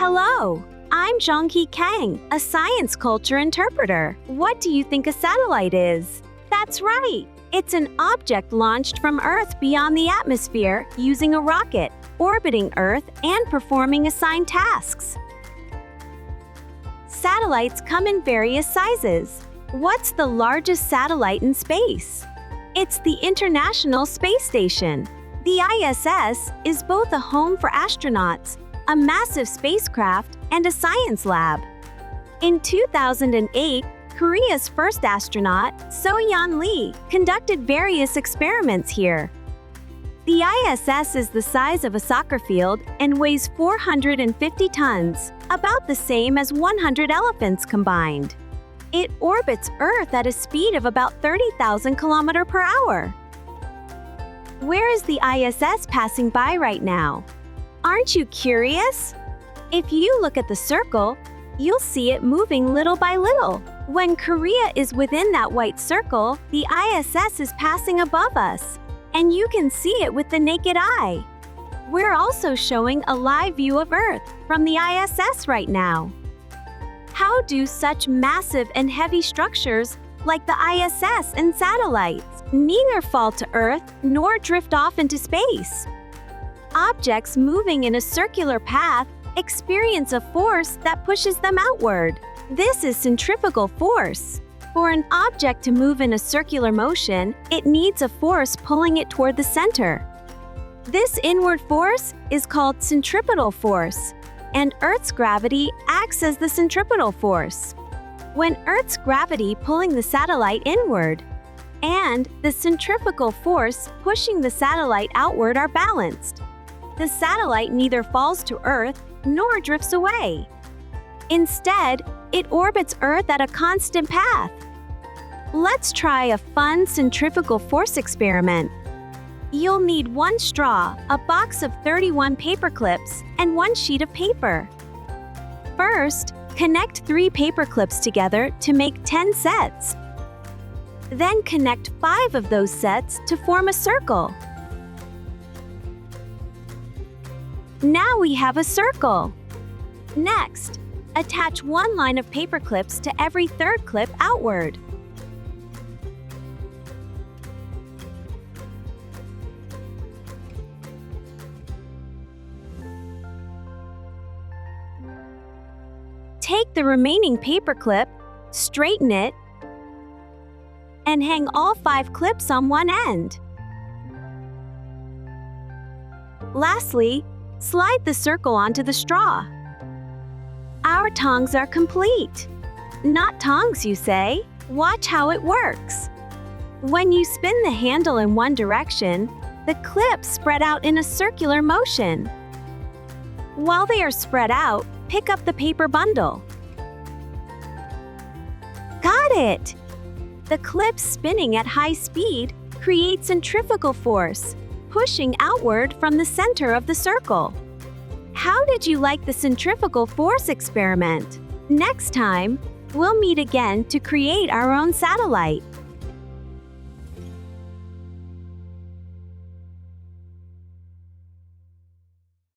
Hello, I'm Zhonghi Kang, a science culture interpreter. What do you think a satellite is? That's right. It's an object launched from Earth beyond the atmosphere using a rocket, orbiting Earth and performing assigned tasks. Satellites come in various sizes. What's the largest satellite in space? It's the International Space Station. The ISS is both a home for astronauts, a massive spacecraft, and a science lab. In 2008, Korea's first astronaut, So-yeon Lee, conducted various experiments here. The ISS is the size of a soccer field and weighs 450 tons, about the same as 100 elephants combined. It orbits Earth at a speed of about 30,000 km per hour. Where is the ISS passing by right now? Aren't you curious? If you look at the circle, you'll see it moving little by little. When Korea is within that white circle, the ISS is passing above us, and you can see it with the naked eye. We're also showing a live view of Earth from the ISS right now. How do such massive and heavy structures like the ISS and satellites neither fall to Earth nor drift off into space? Objects moving in a circular path experience a force that pushes them outward. This is centrifugal force. For an object to move in a circular motion, it needs a force pulling it toward the center. This inward force is called centripetal force, and Earth's gravity acts as the centripetal force. When Earth's gravity pulling the satellite inward and the centrifugal force pushing the satellite outward are balanced, the satellite neither falls to Earth nor drifts away. Instead, it orbits Earth at a constant path. Let's try a fun centrifugal force experiment. You'll need one straw, a box of 31 paper clips, and one sheet of paper. First, connect 3 paper clips together to make 10 sets. Then connect 5 of those sets to form a circle. Now we have a circle. Next, attach 1 line of paper clips to every 3rd clip outward. Take the remaining paper clip, straighten it, and hang all 5 clips on one end. Lastly, slide the circle onto the straw. Our tongs are complete. Not tongs, you say? Watch how it works. When you spin the handle in one direction, the clips spread out in a circular motion. While they are spread out, pick up the paper bundle. Got it! The clips spinning at high speed create centrifugal force, pushing outward from the center of the circle. How did you like the centrifugal force experiment? Next time, we'll meet again to create our own satellite.